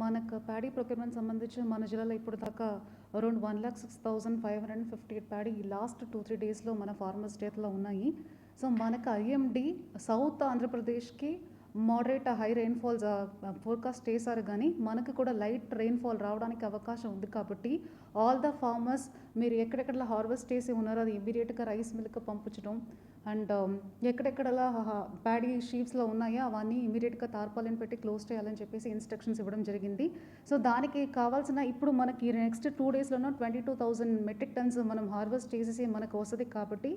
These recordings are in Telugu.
మనకు ప్యాడీ ప్రొక్యూర్మెంట్ సంబంధించి మన జిల్లాలో ఇప్పుడు దాకా అరౌండ్ 1,06,558 ప్యాడీ ఈ లాస్ట్ 2-3 డేస్లో మన ఫార్మర్స్ చేతిలో ఉన్నాయి. సో మనకు ఐఎండి సౌత్ ఆంధ్రప్రదేశ్కి మోడరేట్ హై రెయిన్ఫాల్స్ ఫోర్కాస్ట్ చేశారు, కానీ మనకు కూడా లైట్ రెయిన్ఫాల్ రావడానికి అవకాశం ఉంది. కాబట్టి ఆల్ ద ఫార్మర్స్ మీరు ఎక్కడెక్కడ హార్వెస్ట్ చేసి ఉన్నారో అది ఇమీడియట్గా రైస్ మిల్క్ పంపించడం, అండ్ ఎక్కడెక్కడలా ప్యాడీ షీప్స్లో ఉన్నాయో అవన్నీ ఇమీడియట్గా తార్పాలిన్ పెట్టి క్లోజ్ చేయాలని చెప్పేసి ఇన్స్ట్రక్షన్స్ ఇవ్వడం జరిగింది. సో దానికి కావాల్సిన ఇప్పుడు మనకి నెక్స్ట్ 2 డేస్లోనూ 22,000 మెట్రిక్ టన్స్ మనం హార్వెస్ట్ చేసేసి మనకు వస్తుంది. కాబట్టి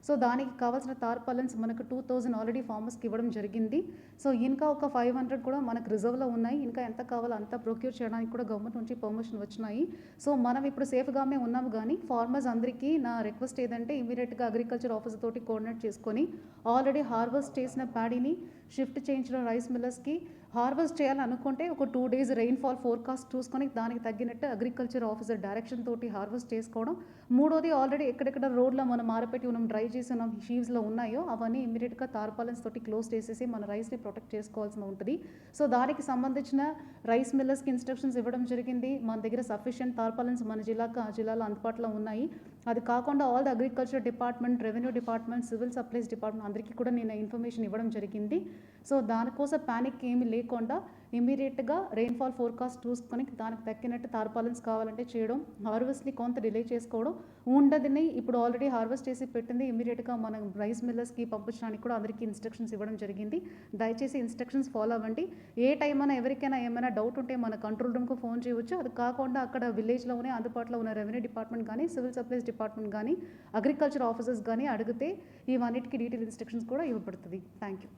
సో దానికి కావాల్సిన తార్పాలిన్స్ మనకు 2,000 ఆల్రెడీ ఫార్మర్స్కి ఇవ్వడం జరిగింది. సో ఇంకా ఒక 500 కూడా మనకు రిజర్వ్లో ఉన్నాయి. ఇంకా ఎంత కావాలో అంత ప్రొక్యూర్ చేయడానికి కూడా గవర్నమెంట్ నుంచి పర్మిషన్ వచ్చినాయి. సో మనం ఇప్పుడు సేఫ్గానే ఉన్నాము. కానీ ఫార్మర్స్ అందరికీ నా రిక్వెస్ట్ ఏదంటే ఇమీడియట్గా అగ్రికల్చర్ ఆఫీసర్ తోటి కోఆర్డినేట్ చేసుకొని ఆల్రెడీ హార్వెస్ట్ చేసిన ప్యాడీని షిఫ్ట్ చేయించిన రైస్ మిల్లర్స్కి హార్వెస్ట్ చేయాలనుకుంటే ఒక 2 డేస్ రెయిన్ఫాల్ ఫోర్కాస్ట్ చూసుకొని దానికి తగ్గినట్టు అగ్రికల్చర్ ఆఫీసర్ డైరెక్షన్ తోటి హార్వెస్ట్ చేసుకోవడం. మూడోది ఆల్రెడీ ఎక్కడెక్కడ రోడ్లో మనం ఆరపెట్టి మనం డ్రై చేసిన షీవ్స్లో ఉన్నాయో అవన్నీ ఇమీడియట్గా తార్పాలిన్స్ తోటి క్లోజ్ చేసేసి మన రైస్ని ప్రొటెక్ట్ చేసుకోవాల్సి ఉంటుంది. సో దానికి సంబంధించిన రైస్ మిల్లర్స్కి ఇన్స్ట్రక్షన్స్ ఇవ్వడం జరిగింది. మన దగ్గర సఫిషియెంట్ తార్పాలిన్స్ మన జిల్లాలో అందుబాటులో ఉన్నాయి. అది కాకుండా all the agriculture department, revenue department, civil supplies department అందరికీ కూడా నేను ఇన్ఫర్మేషన్ ఇవ్వడం జరిగింది. సో దానికోసం ప్యానిక్ ఏమీ లేకుండా ఇమీడియట్గా రెయిన్ఫాల్ ఫోర్కాస్ట్ చూసుకొని దానికి తగ్గినట్టు తార్పాలిన్స్ కావాలంటే చేయడం, హార్వెస్ట్ని కొంత డిలే చేసుకోవడం, ఉండదని ఇప్పుడు ఆల్రెడీ హార్వెస్ట్ చేసి పెట్టింది ఇమీడియట్గా మనం రైస్ మిల్లర్స్కి పంపించడానికి కూడా అందరికీ ఇన్స్ట్రక్షన్స్ ఇవ్వడం జరిగింది. దయచేసి ఇన్స్ట్రక్షన్స్ ఫాలో అవ్వండి. ఏ టైం అయినా ఎవరికైనా ఏమైనా డౌట్ ఉంటే మన కంట్రోల్ రూమ్కి ఫోన్ చేయవచ్చు. అది కాకుండా అక్కడ విలేజ్లోనే అందుబాటులో ఉన్న రెవెన్యూ డిపార్ట్మెంట్ కానీ, సివిల్ సప్లైస్ డిపార్ట్మెంట్ కానీ, అగ్రికల్చర్ ఆఫీసర్స్ కానీ అడిగితే ఇవన్నిటికీ డీటెయిల్ ఇన్స్ట్రక్షన్స్ కూడా ఇవ్వబడుతుంది. Thank you.